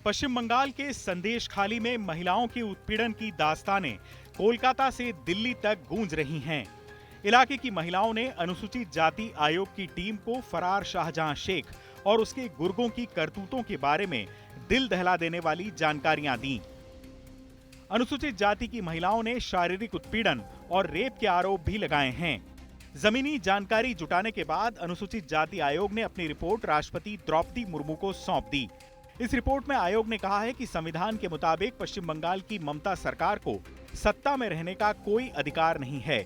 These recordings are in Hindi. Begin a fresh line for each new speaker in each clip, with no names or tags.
पश्चिम बंगाल के संदेश खाली में महिलाओं के उत्पीड़न की दास्तानें कोलकाता से दिल्ली तक गूंज रही हैं। इलाके की महिलाओं ने अनुसूचित जाति आयोग की टीम को फरार शाहजहां शेख और उसके गुर्गों की करतूतों के बारे में दिल दहला देने वाली जानकारियां दी। अनुसूचित जाति की महिलाओं ने शारीरिक उत्पीड़न और रेप के आरोप भी लगाए हैं। जमीनी जानकारी जुटाने के बाद अनुसूचित जाति आयोग ने अपनी रिपोर्ट राष्ट्रपति द्रौपदी मुर्मू को सौंप दी। इस रिपोर्ट में आयोग ने कहा है कि संविधान के मुताबिक पश्चिम बंगाल की ममता सरकार को सत्ता में रहने का कोई अधिकार नहीं है,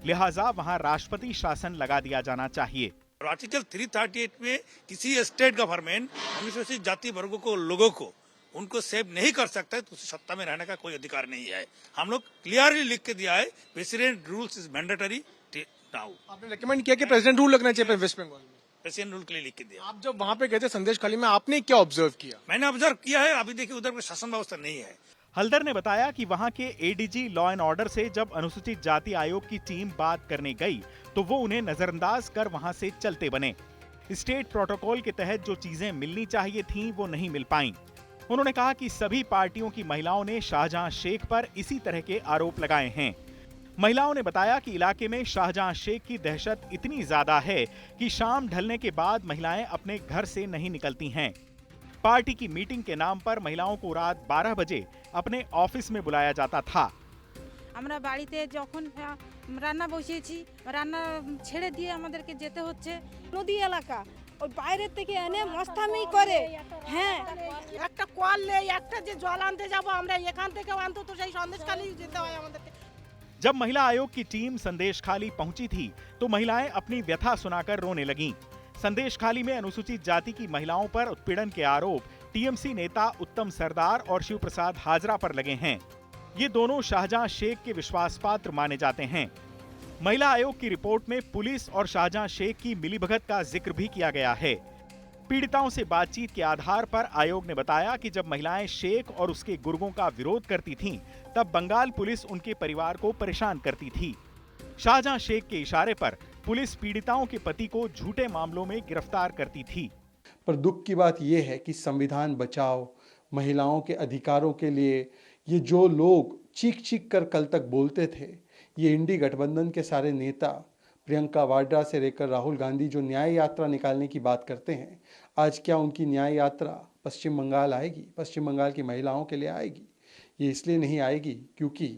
लिहाजा वहां राष्ट्रपति शासन लगा दिया जाना चाहिए।
आर्टिकल 338 में किसी स्टेट गवर्नमेंट अनुसूचित जाति वर्गों को लोगों को उनको सेव नहीं कर सकता है तो उसे सत्ता में रहने का कोई अधिकार नहीं है। हम लोग क्लियरली लिख के दिया है, president rules is mandatory now.
आपने रेकमेंड किया कि प्रेसिडेंट रूल लगना चाहिए वेस्ट बंगाल में,
प्रेसिडेंट रूल के लिए लिख के दिया।
आप जब वहां पे गए थे संदेश खाली में, आपने क्या ऑब्जर्व किया?
मैंने ऑब्जर्व किया है, अभी देखिए उधर कोई शासन व्यवस्था नहीं है।
हल्दर ने बताया कि वहां के एडीजी लॉ एंड ऑर्डर से जब अनुसूचित जाति आयोग की टीम बात करने गई तो वो उन्हें नजरअंदाज कर वहां से चलते बने। स्टेट प्रोटोकॉल के तहत जो चीजें मिलनी चाहिए थीं वो नहीं मिल पाईं। उन्होंने कहा कि सभी पार्टियों की महिलाओं ने शाहजहां शेख पर इसी तरह के आरोप लगाए हैं। महिलाओं ने बताया कि इलाके में शाहजहां शेख की दहशत इतनी ज्यादा है कि शाम ढलने के बाद महिलाएं अपने घर से नहीं निकलती हैं। पार्टी की मीटिंग के नाम पर महिलाओं को रात 12 बजे अपने ऑफिस में बुलाया जाता था।
আমরা বাড়িতে যখন রান্না বসিয়েছি রান্না ছেড়ে দিয়ে আমাদেরকে যেতে হচ্ছে নদী এলাকা, ওই বাইরের থেকে এনে মস্তামি করে। হ্যাঁ, একটা কল নেই, একটা যে জল আনতে যাব আমরা এখান থেকে অন্তত সেই সন্দেশখালি যেতে হয় আমাদেরকে।
जब महिला आयोग की टीम संदेश खाली पहुंची थी तो महिलाएं अपनी व्यथा सुनाकर रोने लगीं। संदेश खाली में अनुसूचित जाति की महिलाओं पर उत्पीड़न के आरोप टीएमसी नेता उत्तम सरदार और शिव प्रसाद हाजरा पर लगे हैं। ये दोनों शाहजहां शेख के विश्वास पात्र माने जाते हैं। महिला आयोग की रिपोर्ट में पुलिस और शाहजहां शेख की मिलीभगत का जिक्र भी किया गया है। पीड़िताओं से बातचीत के आधार पर आयोग ने बताया कि जब महिलाएं शेख और उसके गुर्गों का विरोध करती थीं, तब बंगाल पुलिस उनके परिवार को परेशान करती थी। शाहजहां शेख के इशारे पर पुलिस पीड़िताओं के पति को झूठे मामलों में गिरफ्तार करती थी।
पर दुख की बात यह है कि संविधान बचाओ, महिलाओं के अधिकारों के लिए ये जो लोग चीख चीख कर कल तक बोलते थे, ये इंडी गठबंधन के सारे नेता प्रियंका वाड्रा से लेकर राहुल गांधी जो न्याय यात्रा निकालने की बात करते हैं, आज क्या उनकी न्याय यात्रा पश्चिम बंगाल आएगी? पश्चिम बंगाल की महिलाओं के लिए आएगी? ये इसलिए नहीं आएगी क्योंकि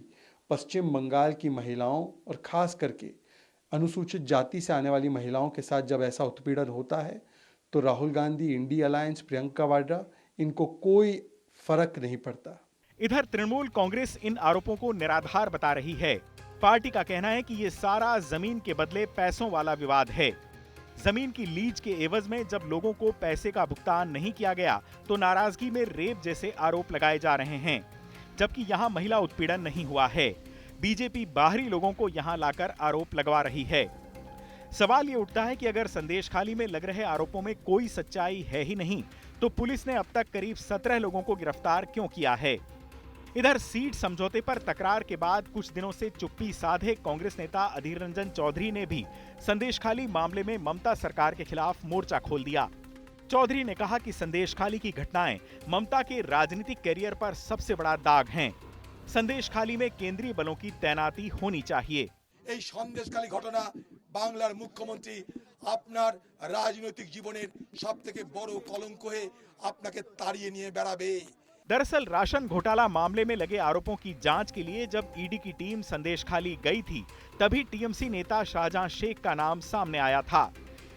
पश्चिम बंगाल की महिलाओं और ख़ास करके अनुसूचित जाति से आने वाली महिलाओं के साथ जब ऐसा उत्पीड़न होता है तो राहुल गांधी, इंडी अलायंस, प्रियंका वाड्रा, इनको कोई फर्क नहीं पड़ता।
इधर तृणमूल कांग्रेस इन आरोपों को निराधार बता रही है। पार्टी का कहना है कि ये सारा जमीन के बदले पैसों वाला विवाद है। जमीन की लीज के एवज में जब लोगों को पैसे का भुगतान नहीं किया गया तो नाराजगी में रेप जैसे आरोप लगाए जा रहे हैं, जबकि यहाँ महिला उत्पीड़न नहीं हुआ है। बीजेपी बाहरी लोगों को यहाँ लाकर आरोप लगवा रही है। सवाल ये उठता है कि अगर संदेश खाली में लग रहे आरोपों में कोई सच्चाई है ही नहीं तो पुलिस ने अब तक करीब 17 लोगों को गिरफ्तार क्यों किया है? इधर सीट समझौते पर तकरार के बाद कुछ दिनों से चुप्पी साधे कांग्रेस नेता अधीर रंजन चौधरी ने भी संदेश खाली मामले में ममता सरकार के खिलाफ मोर्चा खोल दिया। चौधरी ने कहा कि संदेश खाली की घटनाएं ममता के राजनीतिक कैरियर पर सबसे बड़ा दाग हैं। संदेश खाली में केंद्रीय बलों की तैनाती होनी चाहिए।
এই সন্দেশখালী ঘটনা বাংলার মুখ্যমন্ত্রী আপনার রাজনৈতিক জীবনের সবথেকে বড় কলঙ্ক হয়ে আপনাকে তাড়িয়ে নিয়ে বেড়াবে।
दरअसल राशन घोटाला मामले में लगे आरोपों की जांच के लिए जब ईडी की टीम संदेश खाली गई थी तभी टीएमसी नेता शाहजहां शेख का नाम सामने आया था।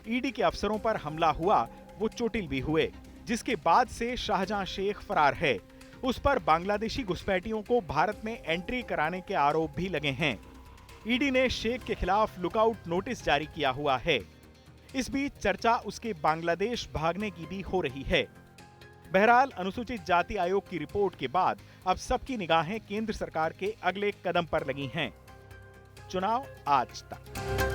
ईडी के अफसरों पर हमला हुआ, वो चोटिल भी हुए, जिसके बाद से शाहजहां शेख फरार है। उस पर बांग्लादेशी घुसपैठियों को भारत में एंट्री कराने के आरोप भी लगे हैं। ईडी ने शेख के खिलाफ लुकआउट नोटिस जारी किया हुआ है। इस बीच चर्चा उसके बांग्लादेश भागने की भी हो रही है। बहरहाल अनुसूचित जाति आयोग की रिपोर्ट के बाद अब सबकी निगाहें केंद्र सरकार के अगले कदम पर लगी हैं। चुनाव आज तक।